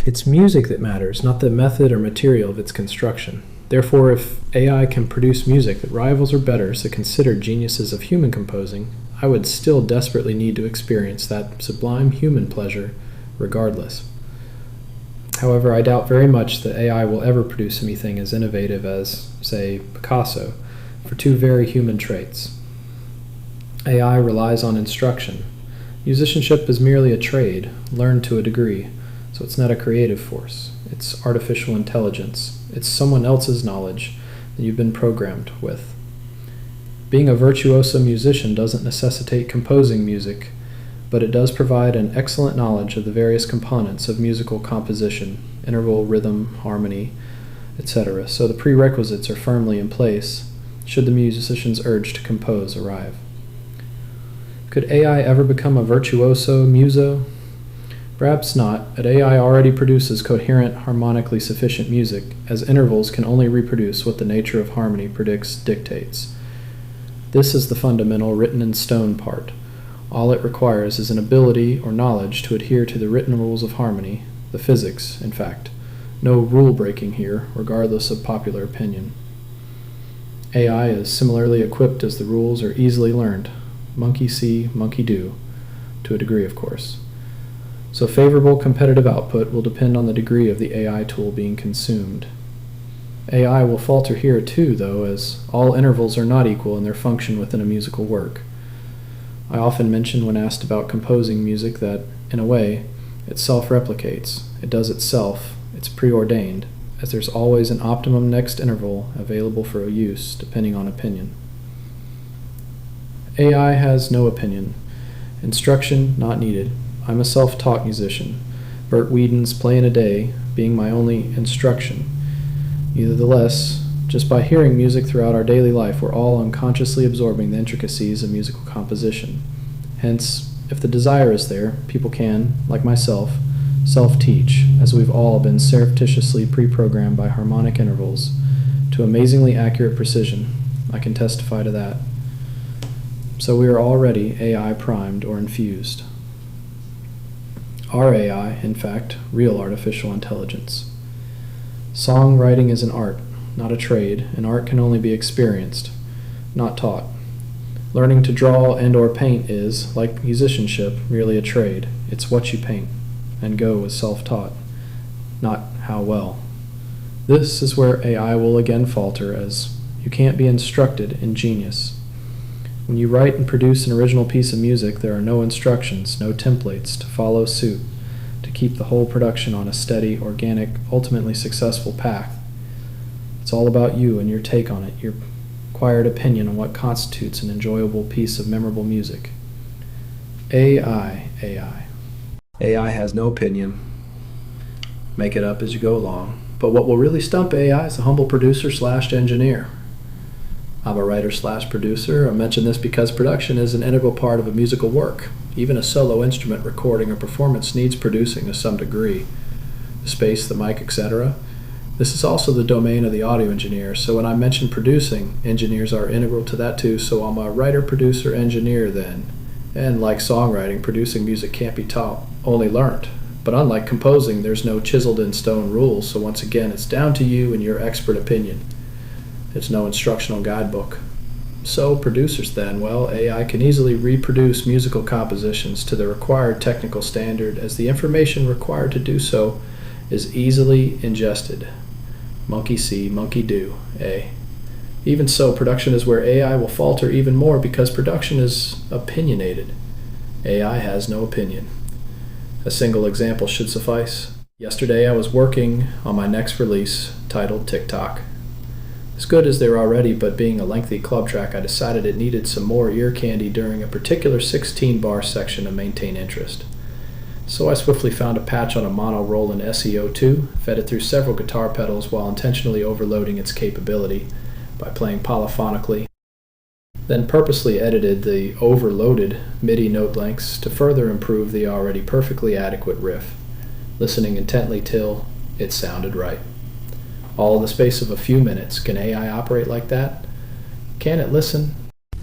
It's music that matters, not the method or material of its construction. Therefore, if AI can produce music that rivals or betters the considered geniuses of human composing, I would still desperately need to experience that sublime human pleasure regardless. However, I doubt very much that AI will ever produce anything as innovative as, say, Picasso, for two very human traits. AI relies on instruction. Musicianship is merely a trade, learned to a degree, so it's not a creative force. It's artificial intelligence. It's someone else's knowledge that you've been programmed with. Being a virtuoso musician doesn't necessitate composing music, but it does provide an excellent knowledge of the various components of musical composition, interval, rhythm, harmony, etc., so the prerequisites are firmly in place should the musician's urge to compose arrive. Could AI ever become a virtuoso muso? Perhaps not, but AI already produces coherent, harmonically sufficient music, as intervals can only reproduce what the nature of harmony dictates. This is the fundamental written in stone part. All it requires is an ability or knowledge to adhere to the written rules of harmony, the physics, in fact. No rule breaking here, regardless of popular opinion. AI is similarly equipped as the rules are easily learned. Monkey see, monkey do, to a degree, of course. So favorable competitive output will depend on the degree of the AI tool being consumed. AI will falter here too, though, as all intervals are not equal in their function within a musical work. I often mention when asked about composing music that, in a way, it self-replicates, it does itself, it's preordained, as there's always an optimum next interval available for use, depending on opinion. AI has no opinion. Instruction not needed. I'm a self-taught musician. Bert Whedon's Play in a Day being my only instruction. Nevertheless, just by hearing music throughout our daily life, we're all unconsciously absorbing the intricacies of musical composition. Hence, if the desire is there, people can, like myself, self-teach, as we've all been surreptitiously pre-programmed by harmonic intervals to amazingly accurate precision. I can testify to that. So we are already AI primed or infused. Our AI, in fact, real artificial intelligence. Songwriting is an art, not a trade, and art can only be experienced, not taught. Learning to draw and or paint is, like musicianship, merely a trade. It's what you paint, and go is self-taught, not how well. This is where AI will again falter, as you can't be instructed in genius. When you write and produce an original piece of music, there are no instructions, no templates to follow suit, to keep the whole production on a steady, organic, ultimately successful path. It's all about you and your take on it, your acquired opinion on what constitutes an enjoyable piece of memorable music. AI. AI has no opinion. Make it up as you go along. But what will really stump AI is a humble producer/engineer. I'm a writer/producer. I mention this because production is an integral part of a musical work. Even a solo instrument recording or performance needs producing to some degree. The space, the mic, etc. This is also the domain of the audio engineer, so when I mention producing, engineers are integral to that too, so I'm a writer, producer, engineer then. And like songwriting, producing music can't be taught, only learned. But unlike composing, there's no chiseled in stone rules, so once again, it's down to you and your expert opinion. It's no instructional guidebook. So producers then, well, AI can easily reproduce musical compositions to the required technical standard as the information required to do so is easily ingested. Monkey see, monkey do, eh? Even so, production is where AI will falter even more because production is opinionated. AI has no opinion. A single example should suffice. Yesterday I was working on my next release titled TikTok. As good as they were already, but being a lengthy club track, I decided it needed some more ear candy during a particular 16-bar section to maintain interest. So I swiftly found a patch on a mono Roland SE02, fed it through several guitar pedals while intentionally overloading its capability by playing polyphonically, then purposely edited the overloaded MIDI note lengths to further improve the already perfectly adequate riff, listening intently till it sounded right. All in the space of a few minutes. Can AI operate like that? Can it listen?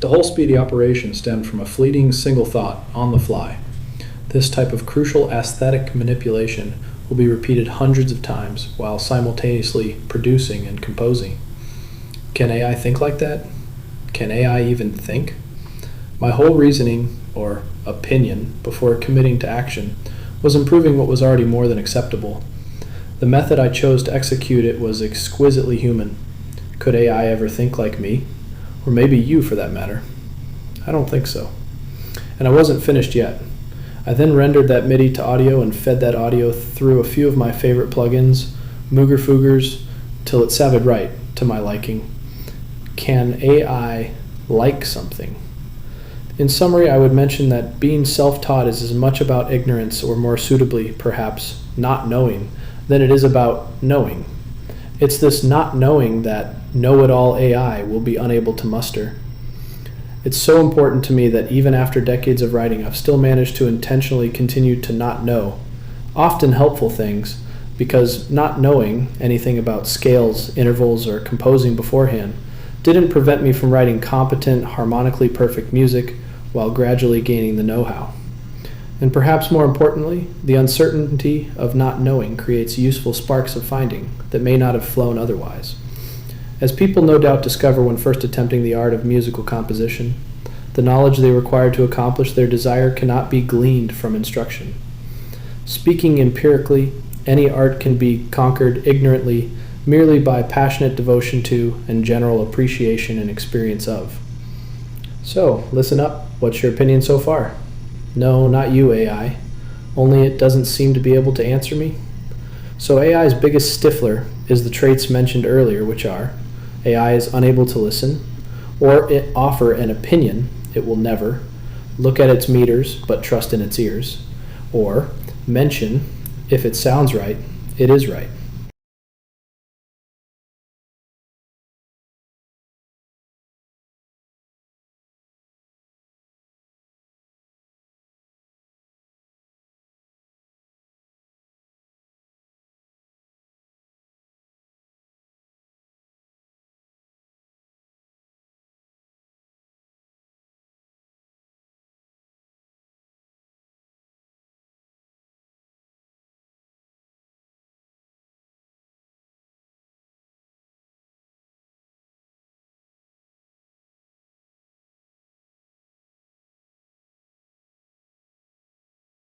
The whole speedy operation stemmed from a fleeting single thought on the fly. This type of crucial aesthetic manipulation will be repeated hundreds of times while simultaneously producing and composing. Can AI think like that? Can AI even think? My whole reasoning, or opinion, before committing to action was improving what was already more than acceptable. The method I chose to execute it was exquisitely human. Could AI ever think like me? Or maybe you, for that matter? I don't think so. And I wasn't finished yet. I then rendered that MIDI to audio and fed that audio through a few of my favorite plugins, Mooger Foogers, till it sounded right, to my liking. Can AI like something? In summary, I would mention that being self-taught is as much about ignorance, or more suitably, perhaps, not knowing, than it is about knowing. It's this not knowing that know-it-all AI will be unable to muster. It's so important to me that even after decades of writing, I've still managed to intentionally continue to not know, often helpful things, because not knowing anything about scales, intervals, or composing beforehand didn't prevent me from writing competent, harmonically perfect music while gradually gaining the know-how. And perhaps more importantly, the uncertainty of not knowing creates useful sparks of finding that may not have flown otherwise. As people no doubt discover when first attempting the art of musical composition, the knowledge they require to accomplish their desire cannot be gleaned from instruction. Speaking empirically, any art can be conquered ignorantly merely by passionate devotion to and general appreciation and experience of. So, listen up. What's your opinion so far? No, not you, AI. Only it doesn't seem to be able to answer me? So AI's biggest stifler is the traits mentioned earlier, which are AI is unable to listen, or it offer an opinion it will never, look at its meters but trust in its ears, or mention, if it sounds right, it is right.